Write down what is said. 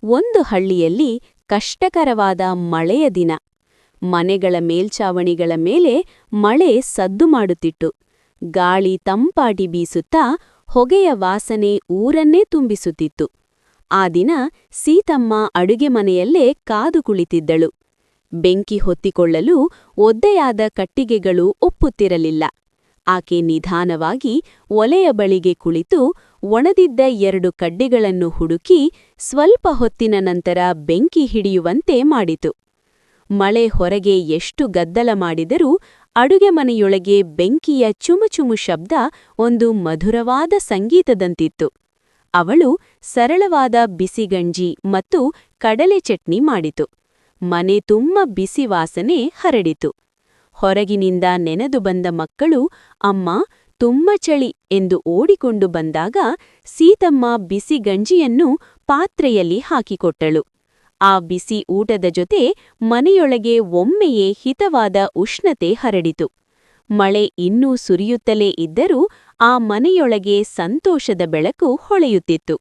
ಒಂದು ಹಳ್ಳಿಯಲ್ಲಿ ಕಷ್ಟಕರವಾದ ಮಳೆಯ ದಿನ. ಮನೆಗಳ ಮೇಲ್ಛಾವಣಿಗಳ ಮೇಲೆ ಮಳೆ ಸದ್ದು ಮಾಡುತ್ತಿತ್ತು. ಗಾಳಿ ತಂಪಾಟಿ ಬೀಸುತ್ತಾ ಹೊಗೆಯ ವಾಸನೆ ಊರನ್ನೇ ತುಂಬಿಸುತ್ತಿತ್ತು. ಆ ದಿನ ಸೀತಮ್ಮ ಅಡುಗೆ ಮನೆಯಲ್ಲೇ ಕಾದು ಕುಳಿತಿದ್ದಳು. ಬೆಂಕಿ ಹೊತ್ತಿಕೊಳ್ಳಲು ಒದ್ದೆಯಾದ ಕಟ್ಟಿಗೆಗಳು ಒಪ್ಪುತ್ತಿರಲಿಲ್ಲ. ಆಕೆ ನಿಧಾನವಾಗಿ ಒಲೆಯ ಬಳಿಗೆ ಕುಳಿತು ಒಣದಿದ್ದ 2 ಕಡ್ಡಿಗಳನ್ನು ಹುಡುಕಿ ಸ್ವಲ್ಪ ಹೊತ್ತಿನ ನಂತರ ಬೆಂಕಿ ಹಿಡಿಯುವಂತೆ ಮಾಡಿತು. ಮಳೆ ಹೊರಗೆ ಎಷ್ಟು ಗದ್ದಲ ಮಾಡಿದರೂ ಅಡುಗೆ ಮನೆಯೊಳಗೆ ಬೆಂಕಿಯ ಚುಮುಚುಮು ಶಬ್ದ ಒಂದು ಮಧುರವಾದ ಸಂಗೀತದಂತಿತ್ತು. ಅವಳು ಸರಳವಾದ ಬಿಸಿಗಂಜಿ ಮತ್ತು ಕಡಲೆ ಚಟ್ನಿ ಮಾಡಿತು. ಮನೆ ತುಂಬ ಬಿಸಿ ವಾಸನೆ ಹರಡಿತು. ಹೊರಗಿನಿಂದ ನೆನೆದು ಬಂದ ಮಕ್ಕಳು ಅಮ್ಮ ತುಂಬ ಚಳಿ ಎಂದು ಓಡಿಕೊಂಡು ಬಂದಾಗ ಸೀತಮ್ಮ ಬಿಸಿ ಗಂಜಿಯನ್ನು ಪಾತ್ರೆಯಲ್ಲಿ ಹಾಕಿಕೊಟ್ಟಳು. ಆ ಬಿಸಿ ಊಟದ ಜೊತೆ ಮನೆಯೊಳಗೆ ಒಮ್ಮೆಯೇ ಹಿತವಾದ ಉಷ್ಣತೆ ಹರಡಿತು. ಮಳೆ ಇನ್ನೂ ಸುರಿಯುತ್ತಲೇ ಇದ್ದರೂ ಆ ಮನೆಯೊಳಗೆ ಸಂತೋಷದ ಬೆಳಕು ಹೊಳೆಯುತ್ತಿತ್ತು.